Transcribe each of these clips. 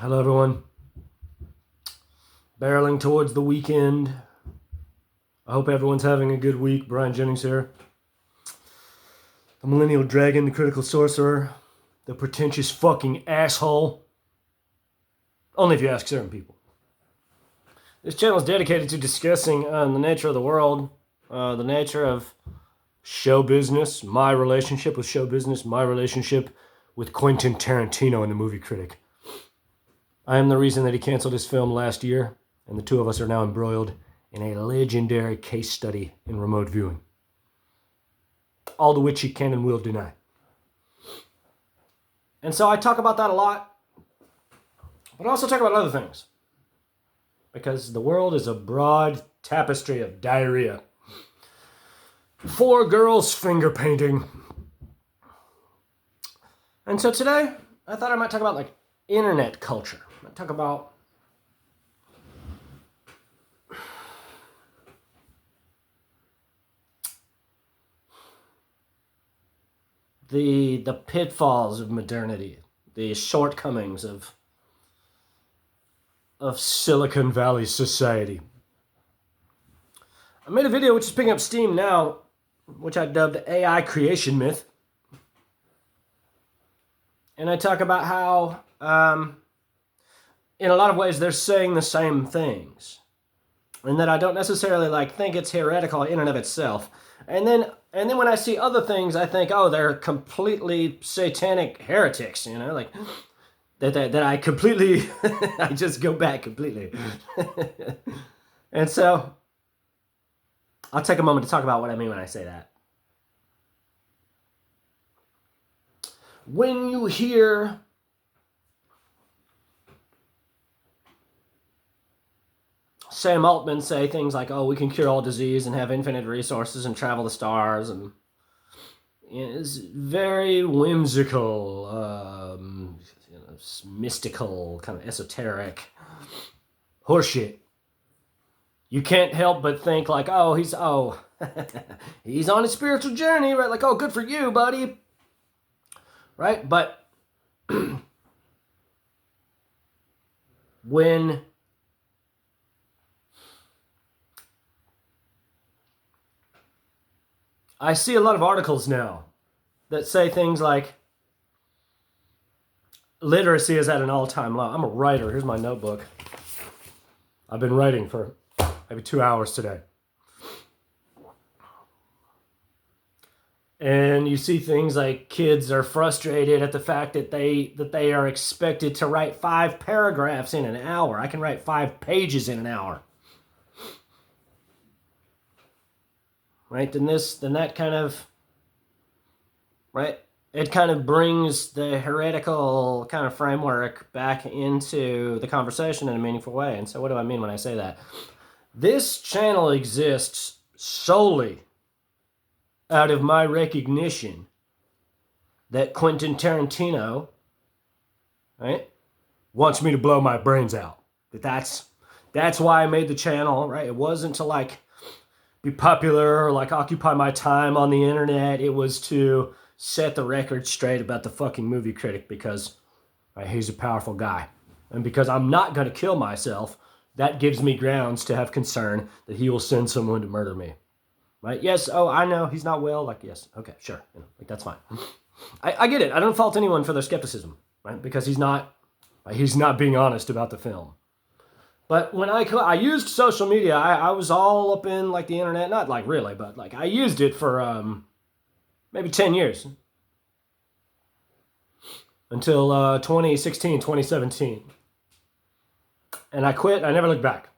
Hello, everyone. Barreling towards the weekend. I hope everyone's having a good week. Brian Jennings here. The Millennial Dragon, the Critical Sorcerer, the pretentious fucking asshole. Only if you ask certain people. This channel is dedicated to discussing the nature of the world, the nature of show business, my relationship with show business, my relationship with Quentin Tarantino and the movie Critic. I am the reason that he canceled his film last year, and the two of us are now embroiled in a legendary case study in remote viewing. All to which he can and will deny. And so I talk about that a lot, but I also talk about other things. Because the world is a broad tapestry of diarrhea. 4 girls finger painting. And so today, I thought I might talk about internet culture. I might talk about the pitfalls of modernity, the shortcomings of Silicon Valley society. I made a video which is picking up steam now, which I dubbed AI Creation Myth. And I talk about how, in a lot of ways, they're saying the same things. And that I don't necessarily think it's heretical in and of itself. And then when I see other things, I think, oh, they're completely satanic heretics, that I completely, I just go back completely. And so, I'll take a moment to talk about what I mean when I say that. When you hear Sam Altman say things like, oh, we can cure all disease and have infinite resources and travel the stars, and it's very whimsical, mystical, kind of esoteric horseshit. You can't help but think he's on a spiritual journey, right? Oh, good for you, buddy. Right? But when I see a lot of articles now that say things like literacy is at an all-time low. I'm a writer. Here's my notebook. I've been writing for maybe 2 hours today. And you see things like kids are frustrated at the fact that they are expected to write 5 paragraphs in an hour. I can write 5 pages in an hour. Right? Then that kind of, right? It kind of brings the heretical kind of framework back into the conversation in a meaningful way. And so what do I mean when I say that? This channel exists solely out of my recognition that Quentin Tarantino, right, wants me to blow my brains out. That's why I made the channel, right? It wasn't to be popular or occupy my time on the internet. It was to set the record straight about the fucking movie Critic because he's a powerful guy. And because I'm not going to kill myself, that gives me grounds to have concern that he will send someone to murder me. Right? Yes, oh, I know, he's not well. Yes, okay, sure. That's fine. I get it. I don't fault anyone for their skepticism, right? Because he's not being honest about the film. But when I used social media, I was all up in the internet, not really, but I used it for maybe 10 years. Until 2016, 2017. And I quit, I never looked back.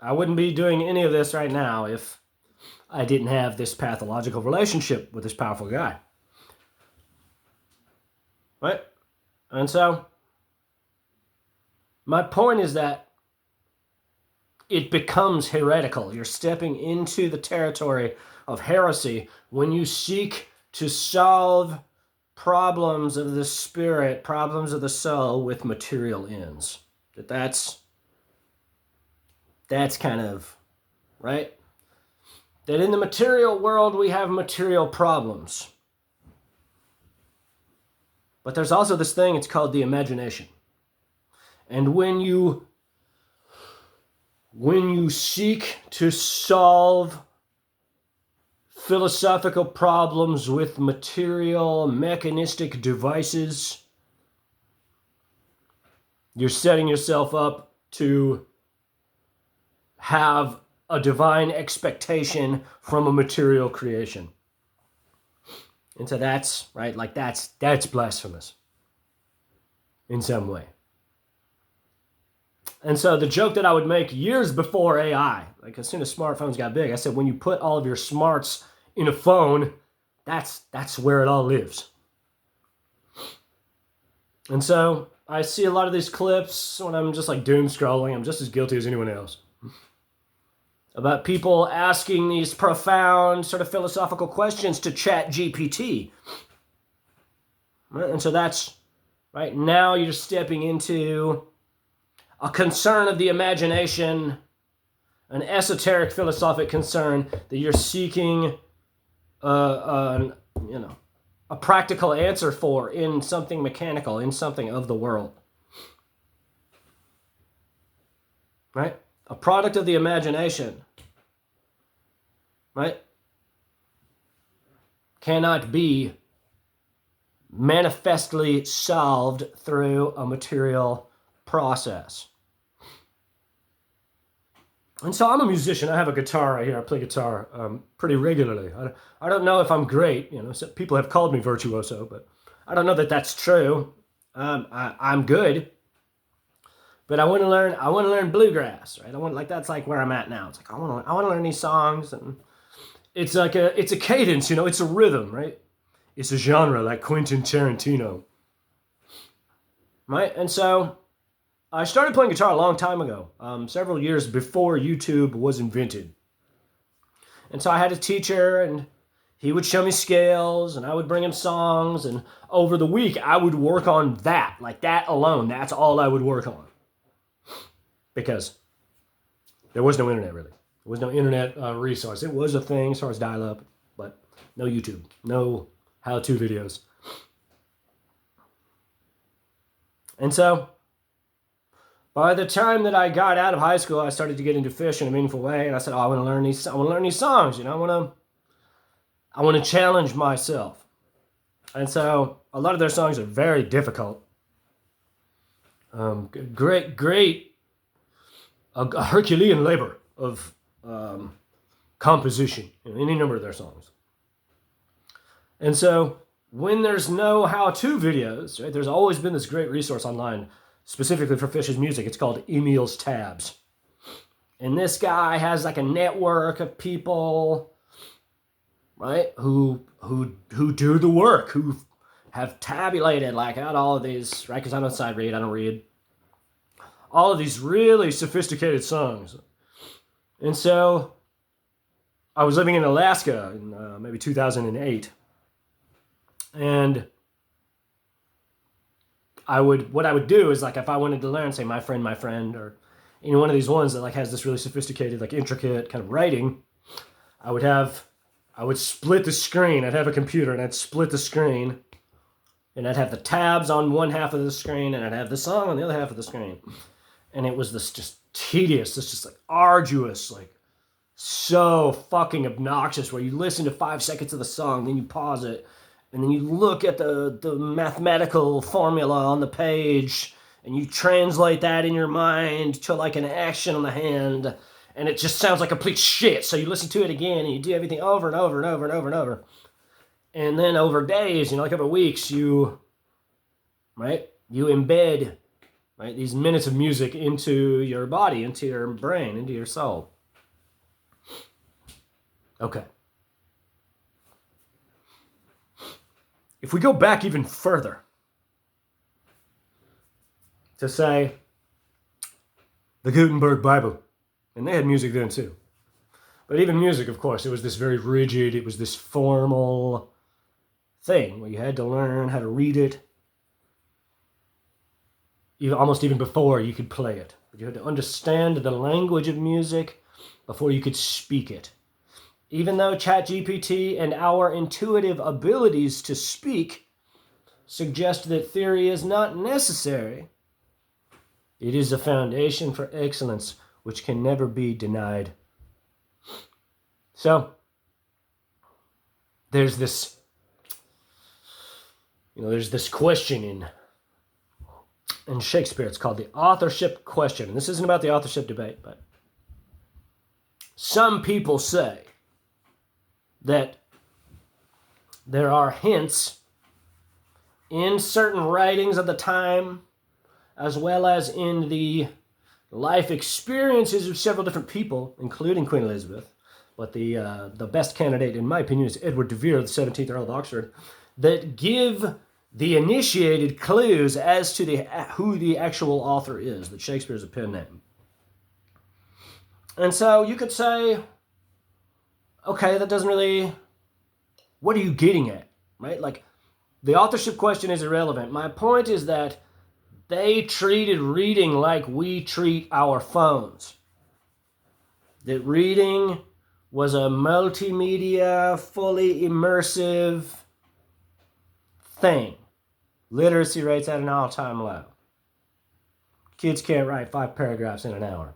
I wouldn't be doing any of this right now if I didn't have this pathological relationship with this powerful guy. Right? And so, my point is that it becomes heretical. You're stepping into the territory of heresy when you seek to solve problems of the spirit, problems of the soul with material ends. That's kind of, right? That in the material world we have material problems. But there's also this thing, it's called the imagination. And when you seek to solve philosophical problems with material, mechanistic devices, you're setting yourself up to have a divine expectation from a material creation. And so that's, right, like that's blasphemous in some way. And so the joke that I would make years before AI, like as soon as smartphones got big, I said, when you put all of your smarts in a phone, that's where it all lives. And so I see a lot of these clips when I'm just like doom scrolling. I'm just as guilty as anyone else. About people asking these profound sort of philosophical questions to Chat GPT. Right? And so that's, right, now you're stepping into a concern of the imagination, an esoteric philosophic concern that you're seeking a practical answer for in something mechanical, in something of the world. Right? A product of the imagination, right, cannot be manifestly solved through a material process. And so I'm a musician. I have a guitar right here. I play guitar pretty regularly. I don't know if I'm great. People have called me virtuoso, but I don't know that that's true. I'm good, but I want to learn. I want to learn bluegrass, right? That's like where I'm at now. It's like I want to learn these songs, and it's like it's a cadence. It's a rhythm, right? It's a genre like Quentin Tarantino, right? And so I started playing guitar a long time ago, several years before YouTube was invented. And so I had a teacher, and he would show me scales, and I would bring him songs, and over the week I would work on that, like that alone. That's all I would work on. Because there was no internet, really. There was no internet resource. It was a thing as far as dial-up, but no YouTube, no how-to videos. And so by the time that I got out of high school, I started to get into fish in a meaningful way, and I said, "Oh, I want to learn these songs. I want to challenge myself." And so a lot of their songs are very difficult. Great, a Herculean labor of composition in any number of their songs. And so when there's no how-to videos, right, there's always been this great resource online specifically for Fish's music. It's called Emil's Tabs. And this guy has like a network of people, right, who do the work, who have tabulated like out all of these, right, because I don't side read, I don't read, all of these really sophisticated songs. And so I was living in Alaska in maybe 2008. And what I would do is, like, if I wanted to learn, say, my friend, or one of these ones that like has this really sophisticated, like intricate kind of writing, I would split the screen. I'd have a computer, and I'd split the screen, and I'd have the tabs on one half of the screen, and I'd have the song on the other half of the screen. And it was this just tedious, this just like arduous, like so fucking obnoxious, where you listen to 5 seconds of the song, then you pause it, and then you look at the mathematical formula on the page, and you translate that in your mind to like an action on the hand, and it just sounds like complete shit. So you listen to it again, and you do everything over and over and over and over and over. And then over days, like over weeks, you embed, right, these minutes of music into your body, into your brain, into your soul. Okay. If we go back even further to, say, the Gutenberg Bible, and they had music then too. But even music, of course, it was this very rigid, it was this formal thing where you had to learn how to read it, almost even before you could play it. But you had to understand the language of music before you could speak it. Even though ChatGPT and our intuitive abilities to speak suggest that theory is not necessary, It is a foundation for excellence which can never be denied. So, there's this, there's this question in Shakespeare. It's called the authorship question. And this isn't about the authorship debate, but some people say that there are hints in certain writings of the time, as well as in the life experiences of several different people, including Queen Elizabeth. But the best candidate, in my opinion, is Edward de Vere, the 17th Earl of Oxford, that give the initiated clues as to who the actual author is, that Shakespeare is a pen name. And so you could say, okay, that doesn't really, what are you getting at, right? Like, the authorship question is irrelevant. My point is that they treated reading like we treat our phones. That reading was a multimedia, fully immersive thing. Literacy rates at an all-time low. Kids can't write 5 paragraphs in an hour.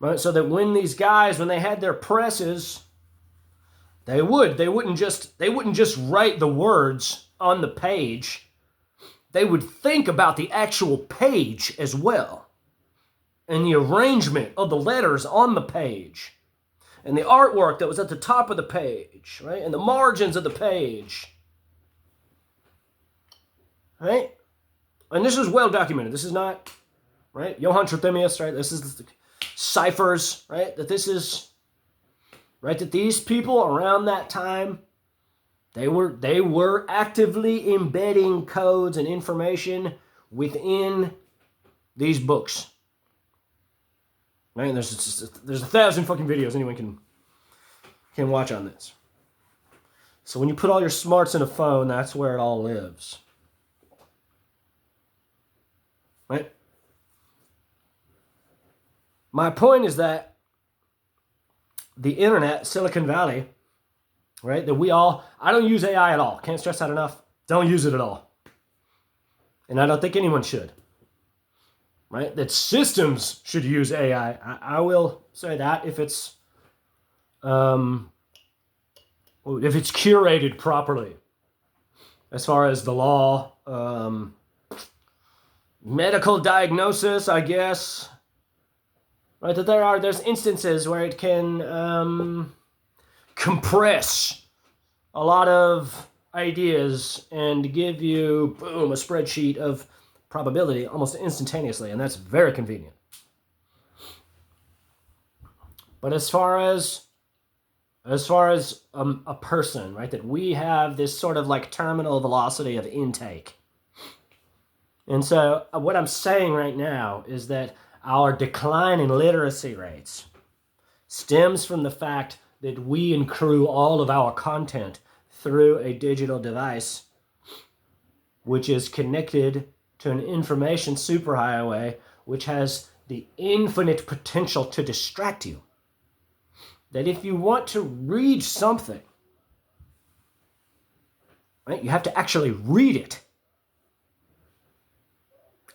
Right? So that when these guys, when they had their presses, they wouldn't just write the words on the page. They would think about the actual page as well, and the arrangement of the letters on the page, and the artwork that was at the top of the page, right, and the margins of the page, right? And this is well documented. This is not, right, Johann Trithemius, right? This is the ciphers, right? That this is, right, that these people around that time, they were actively embedding codes and information within these books. Right? And there's 1,000 fucking videos anyone can watch on this. So when you put all your smarts in a phone, that's where it all lives. Right? My point is that the internet, Silicon Valley, right, that I don't use AI at all. Can't stress that enough. Don't use it at all. And I don't think anyone should. Right? That systems should use AI. I will say that if it's curated properly. As far as the law, medical diagnosis, I guess. Right? That there's instances where it can compress a lot of ideas and give you, boom, a spreadsheet of probability almost instantaneously, and that's very convenient. But as far as a person, right, that we have this sort of like terminal velocity of intake. And so what I'm saying right now is that our decline in literacy rates stems from the fact that we accrue all of our content through a digital device, which is connected to an information superhighway, which has the infinite potential to distract you. That if you want to read something, right, you have to actually read it.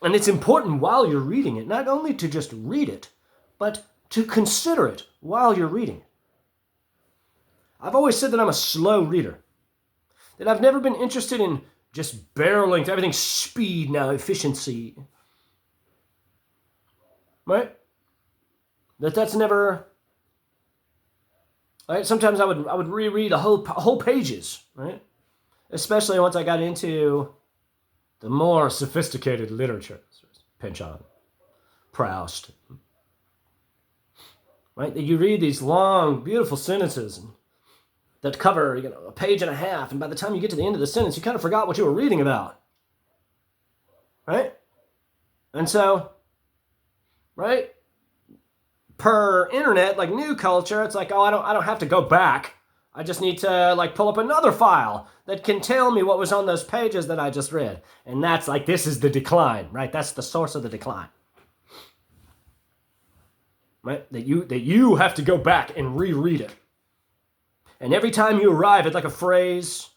And it's important while you're reading it, not only to just read it, but to consider it while you're reading it. I've always said that I'm a slow reader. That I've never been interested in just barreling to everything speed now, efficiency. Right? That's never... Right? Sometimes I would reread a whole pages, right? Especially once I got into the more sophisticated literature. Pynchon, Proust. Right? That you read these long, beautiful sentences that cover, a page and a half, and by the time you get to the end of the sentence, you kind of forgot what you were reading about. Right? And so, right? Per internet, like new culture, it's like, oh, I don't have to go back. I just need to like pull up another file that can tell me what was on those pages that I just read. And that's like, this is the decline, right? That's the source of the decline. Right? That you have to go back and reread it. And every time you arrive at like a phrase,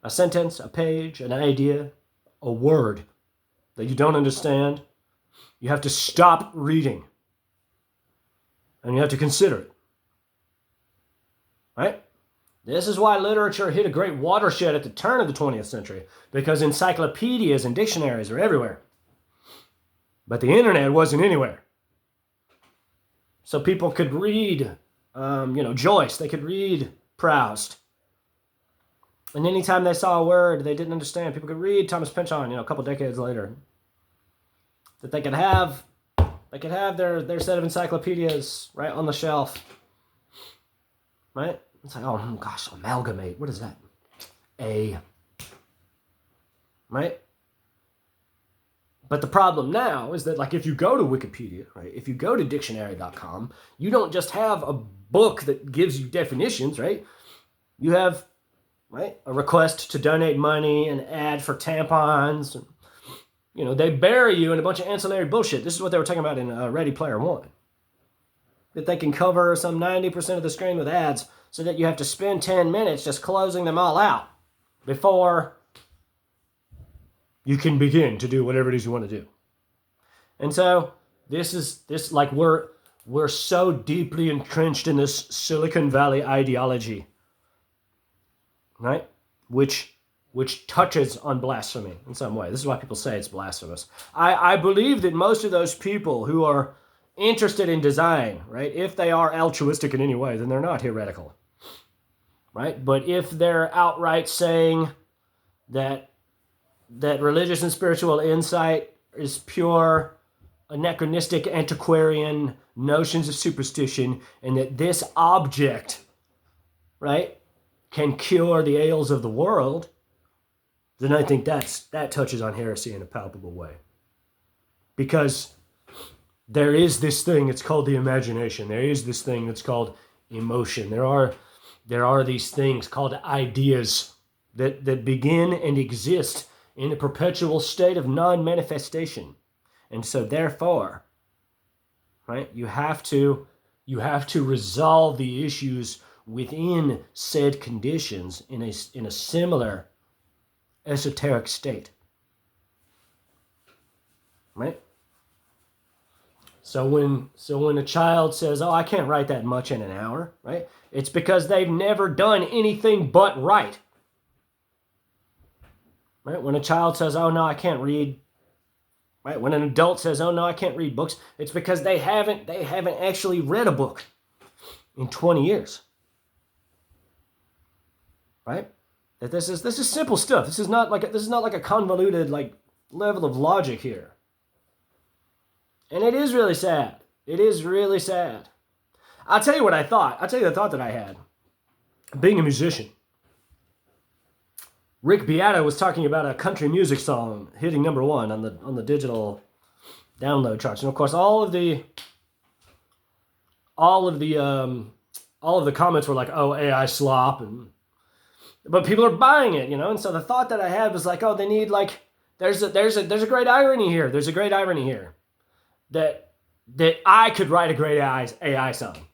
a sentence, a page, an idea, a word that you don't understand, you have to stop reading. And you have to consider it. Right? This is why literature hit a great watershed at the turn of the 20th century, because encyclopedias and dictionaries are everywhere. But the internet wasn't anywhere. So people could read, Joyce, they could read Proust. And anytime they saw a word they didn't understand, people could read Thomas Pynchon, a couple decades later. That they could have their set of encyclopedias right on the shelf. Right? It's like, oh gosh, amalgamate. What is that? Right? But the problem now is that, like, if you go to Wikipedia, right? If you go to dictionary.com, you don't just have a book that gives you definitions, right? You have, right, a request to donate money, an ad for tampons. And, they bury you in a bunch of ancillary bullshit. This is what they were talking about in Ready Player One. That they can cover some 90% of the screen with ads so that you have to spend 10 minutes just closing them all out before you can begin to do whatever it is you want to do. And so we're so deeply entrenched in this Silicon Valley ideology, right? Which touches on blasphemy in some way. This is why people say it's blasphemous. I believe that most of those people who are interested in design, right, if they are altruistic in any way, then they're not heretical, right? But if they're outright saying that religious and spiritual insight is pure anachronistic antiquarian notions of superstition, and that this object, right, can cure the ails of the world, then I think that touches on heresy in a palpable way. Because there is this thing, it's called the imagination. There is this thing that's called emotion. There are these things called ideas that begin and exist in a perpetual state of non-manifestation. And so therefore, right, you have to resolve the issues within said conditions in a similar esoteric state. Right? So when a child says, "Oh, I can't write that much in an hour," right? It's because they've never done anything but write. Right? When a child says, "Oh no, I can't read," right? When an adult says, "Oh no, I can't read books," it's because they haven't actually read a book in 20 years. Right? That this is simple stuff. This is not like a convoluted level of logic here. And it is really sad. It is really sad. I'll tell you what I thought. I'll tell you the thought that I had. Being a musician. Rick Beato was talking about a country music song hitting number one on the digital download charts. And of course all of the comments were like, "Oh, AI slop," but people are buying it, And so the thought that I had was like, "Oh, they need there's a great irony here. There's a great irony here. That I could write a great AI song,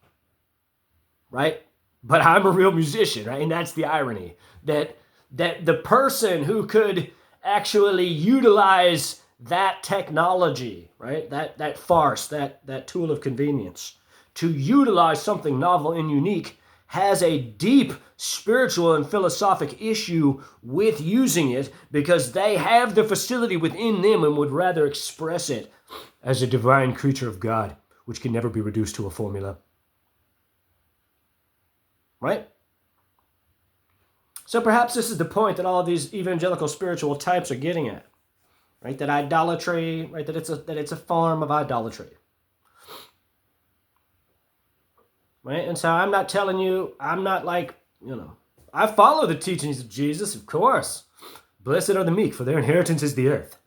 right? But I'm a real musician, right? And that's the irony. That the person who could actually utilize that technology, right? That farce, that tool of convenience, to utilize something novel and unique, has a deep spiritual and philosophic issue with using it because they have the facility within them and would rather express it as a divine creature of God, which can never be reduced to a formula. Right? So perhaps this is the point that all of these evangelical spiritual types are getting at. Right? That idolatry, right? That it's a form of idolatry. Right? And so I'm not telling you, I'm not I follow the teachings of Jesus, of course. Blessed are the meek, for their inheritance is the earth.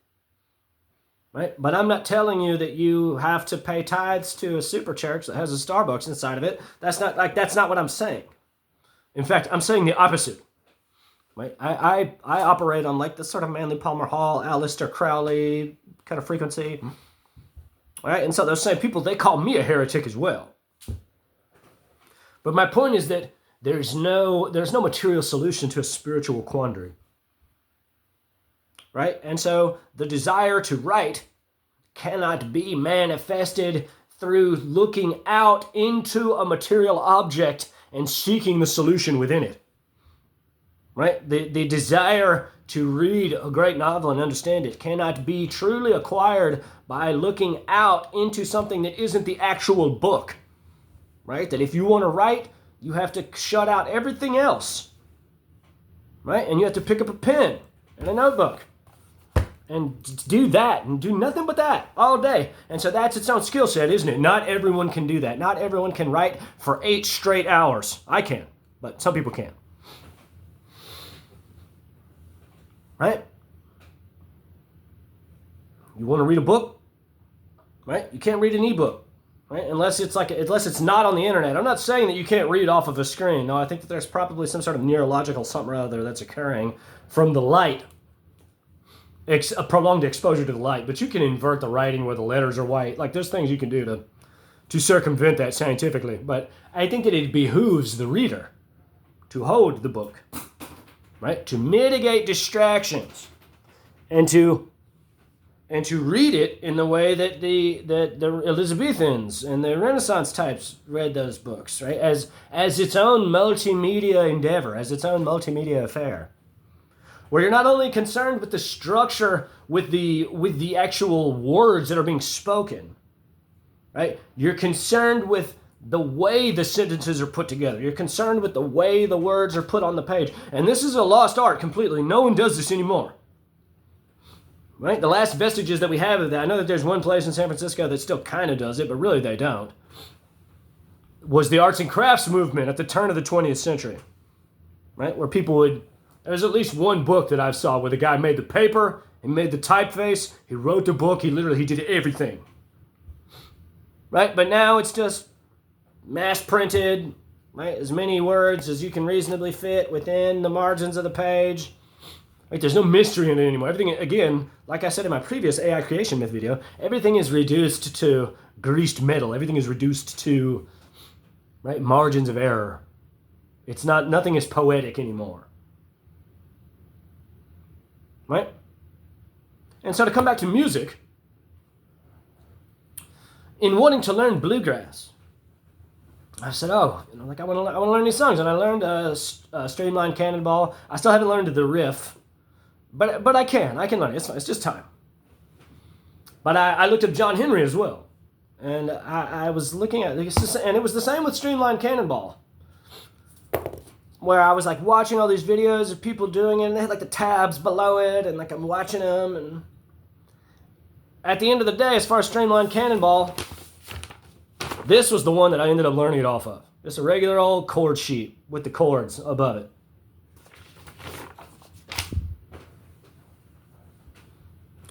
Right? But I'm not telling you that you have to pay tithes to a super church that has a Starbucks inside of it. That's not what I'm saying. In fact, I'm saying the opposite. Right? I operate on this sort of Manly Palmer Hall, Aleister Crowley kind of frequency. Right? And so those same people, they call me a heretic as well. But my point is that there's no material solution to a spiritual quandary. right? And so the desire to write cannot be manifested through looking out into a material object and seeking the solution within it, right? The desire to read a great novel and understand it cannot be truly acquired by looking out into something that isn't the actual book, right? That if you want to write, you have to shut out everything else, right? And you have to pick up a pen and a notebook and do that and do nothing but that all day. And so that's its own skill set, isn't it? Not everyone can do that. Not everyone can write for 8 straight hours. I can, but some people can't. Right? You want to read a book, right? You can't read an ebook, right? Unless it's not on the internet. I'm not saying that you can't read off of a screen. No, I think that there's probably some sort of neurological something or other that's occurring from the light, a prolonged exposure to the light. But you can invert the writing where the letters are white. Like, there's things you can do to circumvent that scientifically. But I think that it behooves the reader to hold the book, right? To mitigate distractions, and to read it in the way that the Elizabethans and the Renaissance types read those books, right? As its own multimedia endeavor, as its own multimedia affair, where you're not only concerned with the structure, with the actual words that are being spoken, right? You're concerned with the way the sentences are put together. You're concerned with the way the words are put on the page. And this is a lost art completely. No one does this anymore. Right? The last vestiges that we have of that, I know that there's one place in San Francisco that still kind of does it, but really they don't, was the arts and crafts movement at the turn of the 20th century. Right? Where people would, there's at least one book that I saw where the guy made the paper, he made the typeface, he wrote the book, he did everything. Right? But now it's just mass printed, right? As many words as you can reasonably fit within the margins of the page. Right? There's no mystery in it anymore. Everything, again, like I said in my previous AI creation myth video, everything is reduced to greased metal. Everything is reduced to, right, margins of error. It's not, nothing is poetic anymore. Right? And so to come back to music, in wanting to learn bluegrass, I said, I want to learn these songs, and I learned Streamline Cannonball. I still haven't learned the riff, but I can learn it. It's just time. But I looked up John Henry as well, and I was looking at this, and it was the same with Streamline Cannonball, where I was like watching all these videos of people doing it, and they had like the tabs below it, and like I'm watching them, and at the end of the day, as far as Streamline Cannonball, this was the one that I ended up learning it off of. Just a regular old chord sheet with the chords above it.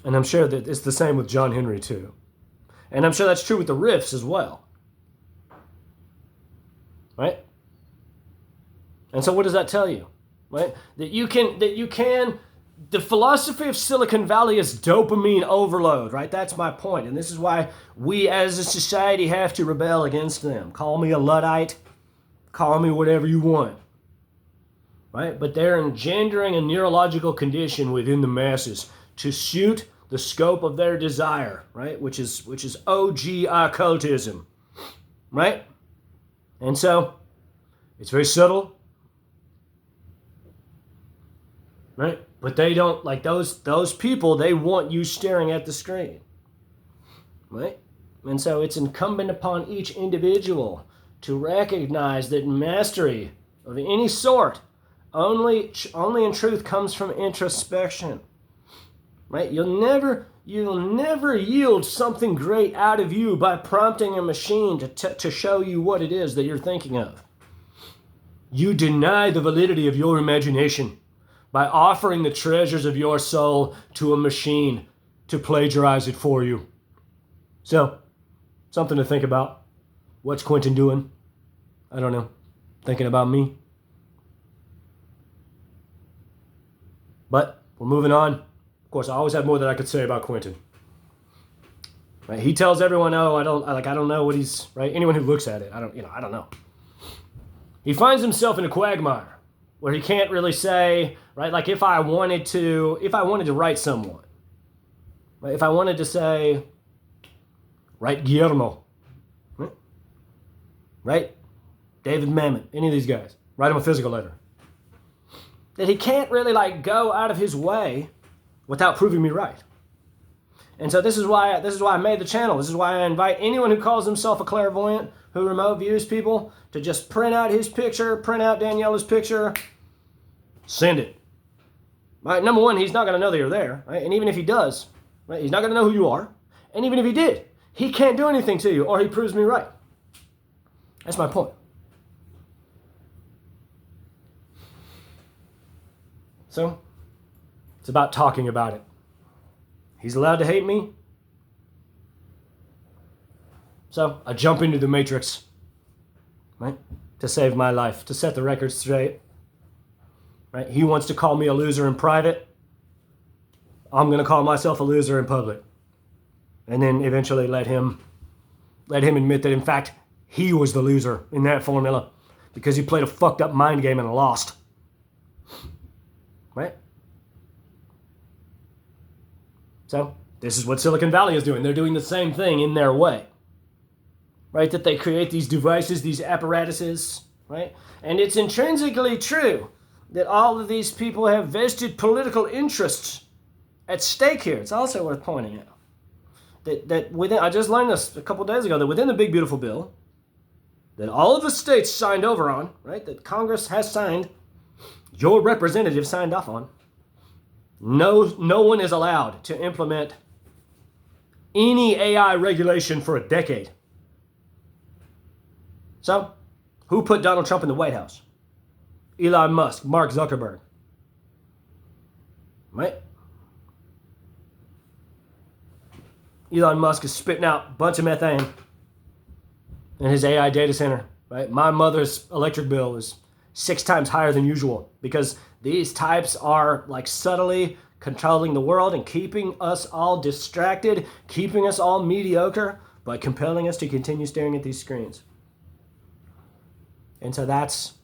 And I'm sure that it's the same with John Henry too. And I'm sure that's true with the riffs as well. Right? And so what does that tell you? Right? That you can, the philosophy of Silicon Valley is dopamine overload, right? That's my point. And this is why we as a society have to rebel against them. Call me a Luddite, call me whatever you want, right? But they're engendering a neurological condition within the masses to suit the scope of their desire, right? Which is OG occultism, right? And so it's very subtle, right? But they don't, like those people, they want you staring at the screen, right? And so it's incumbent upon each individual to recognize that mastery of any sort only in truth comes from introspection, right? You'll never yield something great out of you by prompting a machine to show you what it is that you're thinking of. You deny the validity of your imagination by offering the treasures of your soul to a machine to plagiarize it for you. So, something to think about. What's Quentin doing? I don't know. Thinking about me? But we're moving on. Of course, I always have more that I could say about Quentin. Right? He tells everyone, I don't know what right? Anyone who looks at it, I don't know. He finds himself in a quagmire. where he can't really say, right? Like if I wanted to write someone, right? If I wanted to say, write Guillermo, right? David Mamet, any of these guys, write him a physical letter. That he can't really like go out of his way without proving me right. And so this is why I made the channel. This is why I invite anyone who calls himself a clairvoyant, who remote views people, to just print out his picture, print out Daniela's picture, send it. Right? Number one, he's not going to know that you're there. Right? And even if he does, right, he's not going to know who you are. And even if he did, he can't do anything to you, or he proves me right. That's my point. So, it's about talking about it. He's allowed to hate me. So, I jump into the matrix, right? To save my life, to set the record straight. Right? He wants to call me a loser in private. I'm going to call myself a loser in public. And then eventually let him admit that, in fact, he was the loser in that formula because he played a fucked up mind game and lost. Right? So, this is what Silicon Valley is doing. They're doing the same thing in their way. Right? That they create these devices, these apparatuses, right? And it's intrinsically true that all of these people have vested political interests at stake here. It's also worth pointing out that within, I just learned this a couple days ago, that within the Big Beautiful Bill, that all of the states signed over on, right? That Congress has signed, your representative signed off on. No one is allowed to implement any AI regulation for a decade. So, who put Donald Trump in the White House? Elon Musk, Mark Zuckerberg. Right? Elon Musk is spitting out a bunch of methane in his AI data center. Right? My mother's electric bill is 6 times higher than usual because these types are like subtly controlling the world and keeping us all distracted, keeping us all mediocre by compelling us to continue staring at these screens. And so that's,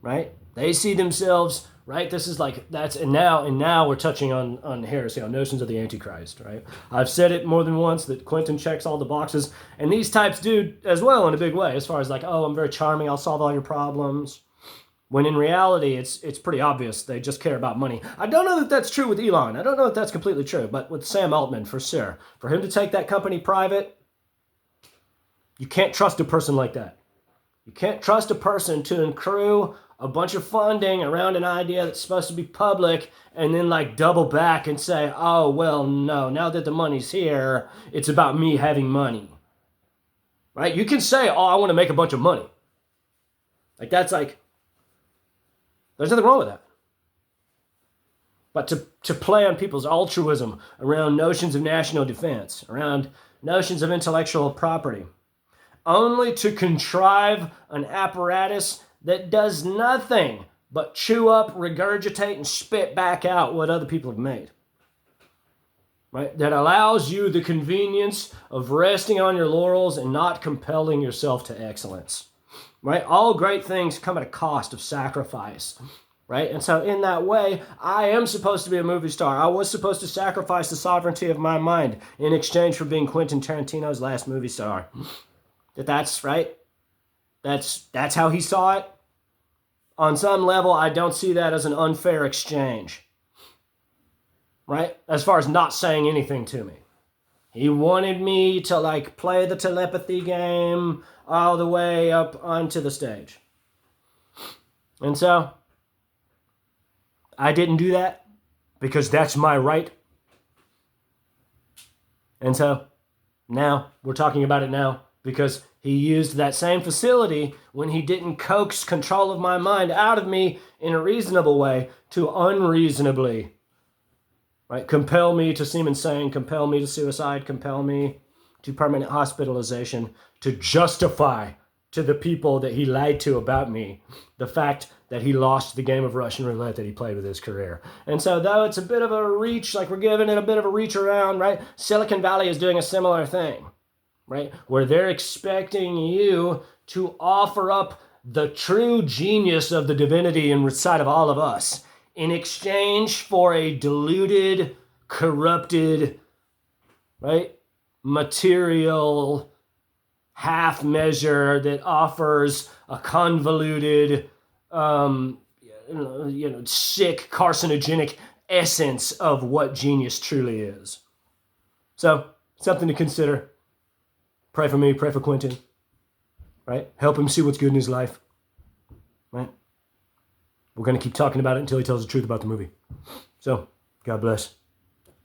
right? They see themselves, right? This is like, that's, and now we're touching on heresy, on notions of the Antichrist, right? I've said it more than once that Quentin checks all the boxes, and these types do as well in a big way, as far as like, oh, I'm very charming, I'll solve all your problems. When in reality, it's pretty obvious they just care about money. I don't know that that's true with Elon. I don't know if that's completely true, but with Sam Altman, for sure. For him to take that company private, you can't trust a person like that. You can't trust a person to accrue a bunch of funding around an idea that's supposed to be public and then like double back and say, oh, well, no, now that the money's here, it's about me having money. Right? You can say, oh, I want to make a bunch of money. Like that's like, there's nothing wrong with that. But to play on people's altruism around notions of national defense, around notions of intellectual property, only to contrive an apparatus that does nothing but chew up, regurgitate, and spit back out what other people have made. Right? That allows you the convenience of resting on your laurels and not compelling yourself to excellence. Right? All great things come at a cost of sacrifice. Right? And so in that way, I am supposed to be a movie star. I was supposed to sacrifice the sovereignty of my mind in exchange for being Quentin Tarantino's last movie star. That's right. That's how he saw it. On some level, I don't see that as an unfair exchange. Right? As far as not saying anything to me. He wanted me to like play the telepathy game all the way up onto the stage. And so, I didn't do that because that's my right. And so, now, we're talking about it now because he used that same facility when he didn't coax control of my mind out of me in a reasonable way to unreasonably, right, compel me to seem insane, compel me to suicide, compel me to permanent hospitalization, to justify to the people that he lied to about me the fact that he lost the game of Russian roulette that he played with his career. And so though it's a bit of a reach, like we're giving it a bit of a reach around, right, Silicon Valley is doing a similar thing. Right? Where they're expecting you to offer up the true genius of the divinity inside of all of us in exchange for a deluded, corrupted, right, material half measure that offers a convoluted, sick, carcinogenic essence of what genius truly is. So, something to consider. Pray for me, pray for Quentin, right? Help him see what's good in his life, right? We're going to keep talking about it until he tells the truth about the movie. So, God bless.